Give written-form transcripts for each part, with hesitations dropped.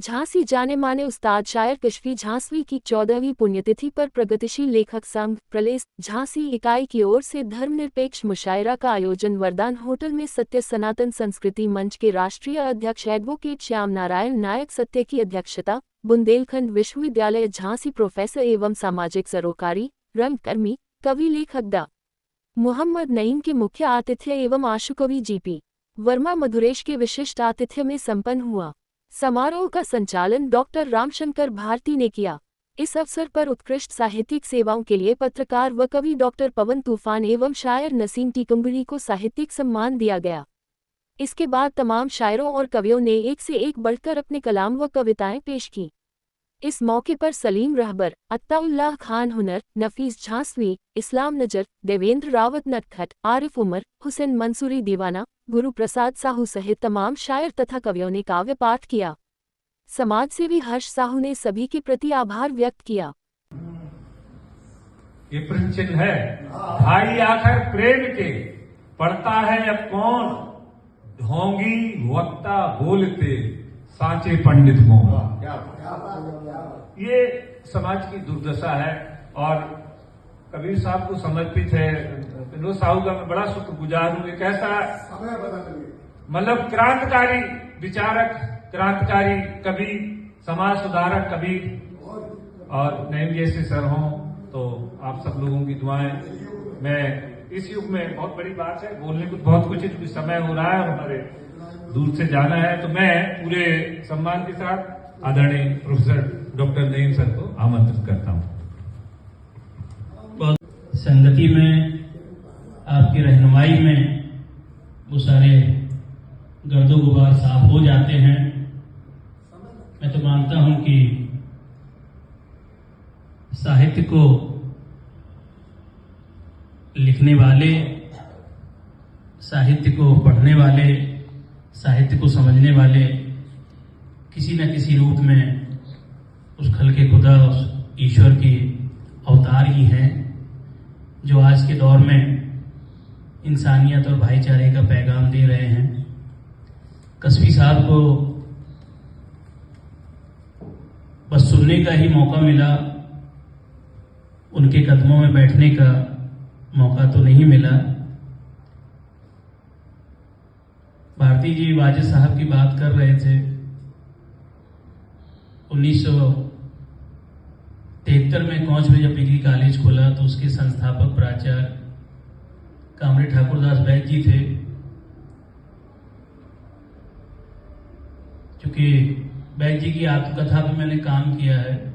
झांसी जाने माने उस्ताद शायर कशफी झांसवी की 14वीं पुण्यतिथि पर प्रगतिशील लेखक संघ प्रलेस झांसी इकाई की ओर से धर्मनिरपेक्ष मुशायरा का आयोजन वरदान होटल में सत्य सनातन संस्कृति मंच के राष्ट्रीय अध्यक्ष एडवोकेट श्याम नारायण नायक सत्य की अध्यक्षता, बुंदेलखंड विश्वविद्यालय झांसी प्रोफेसर एवं सामाजिक सरोकारी रंगकर्मी कवि लेखक डॉ. मोहम्मद नईम के मुख्य आतिथ्य एवं आशुकवि जीपी वर्मा मधुरेश के विशिष्ट आतिथ्य में संपन्न हुआ। समारोह का संचालन डॉक्टर रामशंकर भारती ने किया। इस अवसर पर उत्कृष्ट साहित्यिक सेवाओं के लिए पत्रकार व कवि डॉक्टर पवन तूफान एवं शायर नसीम टीकम्बड़ी को साहित्यिक सम्मान दिया गया। इसके बाद तमाम शायरों और कवियों ने एक से एक बढ़कर अपने कलाम व कविताएं पेश की। इस मौके पर सलीम रहबर, अत्ताउल्लाह खान हुनर, नफीस झांसवी, इस्लाम नजर, देवेंद्र रावत नटखट, आरिफ उमर, हुसैन मंसूरी दीवाना, गुरु प्रसाद साहू सहित तमाम शायर तथा कवियों ने काव्य पाठ किया। समाजसेवी हर्ष साहू ने सभी के प्रति आभार व्यक्त किया। ये प्रेम चिन्ह है, भाई आखिर प्रेम के पढ़ता है अब कौन, ढोंगी वक्ता बोलते सांचे पंडित को। ये समाज की दुर्दशा है और कबीर साहब को समर्पित है। विनोद साहू का मैं बड़ा शुक्रगुजार हूं। एक ऐसा मतलब क्रांतिकारी विचारक, क्रांतिकारी कवि, समाज सुधारक कवि और नईम जैसे सर हों तो आप सब लोगों की दुआएं। मैं इस युग में बहुत बड़ी बात है, बोलने को बहुत कुछ है क्योंकि समय हो रहा है और हमारे दूर से जाना है, तो मैं पूरे सम्मान के साथ आदरणीय प्रोफेसर डॉक्टर नईम सर को आमंत्रित करता हूं। संगति में, आपकी रहनुमाई में वो सारे गर्दो गुबार साफ हो जाते हैं। मैं तो मानता हूं कि साहित्य को लिखने वाले, साहित्य को पढ़ने वाले, साहित्य को समझने वाले किसी न किसी रूप में उस खल्के खुदा, उस ईश्वर की अवतार ही हैं, जो आज के दौर में इंसानियत और भाईचारे का पैगाम दे रहे हैं। कशफी साहब को बस सुनने का ही मौका मिला, उनके कदमों में बैठने का मौका तो नहीं मिला। भारती जी वाजिद साहब की बात कर रहे थे। 1973 में कोंच में जब डिग्री कॉलेज खुला तो उसके संस्थापक प्राचार्य कामरे ठाकुरदास बैग जी थे। चूंकि बैग जी की आत्मकथा पे मैंने काम किया है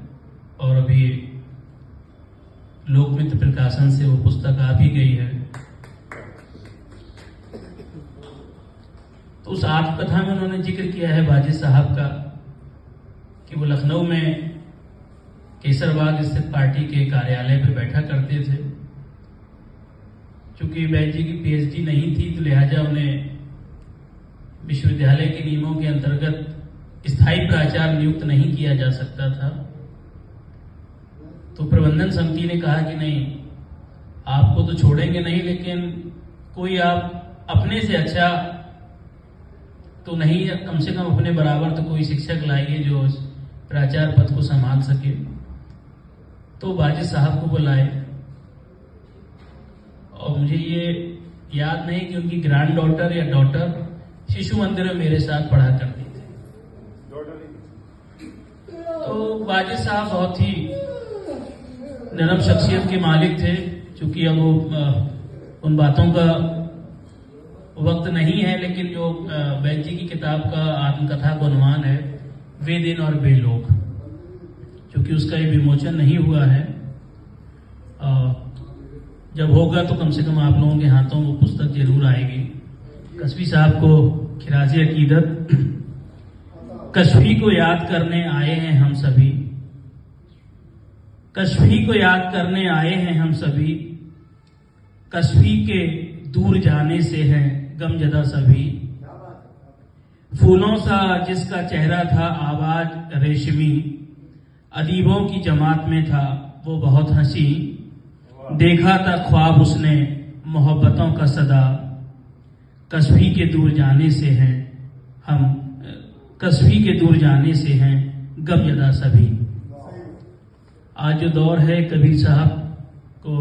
और अभी लोकमित्र प्रकाशन से वो पुस्तक आ भी गई है, तो उस आत्मकथा में उन्होंने जिक्र किया है वाजिद साहब का कि वो लखनऊ में केसरबाग स्थित पार्टी के कार्यालय पर बैठा करते थे। चूंकि बैग जी की पीएचडी नहीं थी तो लिहाजा उन्हें विश्वविद्यालय के नियमों के अंतर्गत स्थायी प्राचार्य नियुक्त नहीं किया जा सकता था। तो प्रबंधन समिति ने कहा कि नहीं, आपको तो छोड़ेंगे नहीं, लेकिन कोई आप अपने से अच्छा तो नहीं, कम से कम अपने बराबर तो कोई शिक्षक लाइए जो प्राचार्य पद को संभाल सके। तो वाजिद साहब को बुलाए और मुझे ये याद नहीं कि उनकी ग्रैंड डॉटर या डॉटर शिशु मंदिर में मेरे साथ पढ़ा करती थी। तो वाजिद साहब बहुत ही नरम शख्सियत के मालिक थे। चूंकि अब वो उन बातों का वक्त नहीं है, लेकिन जो बैग जी की किताब का आत्मकथा का अनुमान है वे दिन और वे लोग, क्योंकि उसका ये विमोचन नहीं हुआ है, जब होगा तो कम से कम आप लोगों के हाथों वो पुस्तक जरूर आएगी। कशफी साहब को खिराजी अकीदत। कशफी को याद करने आए हैं हम सभी, कशफी को याद करने आए हैं हम सभी, कशफी के दूर जाने से हैं गमजदा सभी। फूलों सा जिसका चेहरा था आवाज रेशमी, अदीबों की जमात में था वो बहुत हंसी। देखा था ख्वाब उसने मोहब्बतों का सदा, कशफी के दूर जाने से हैं हम, कस्बी के दूर जाने से हैं गम यदा सभी। आज जो दौर है कबीर साहब को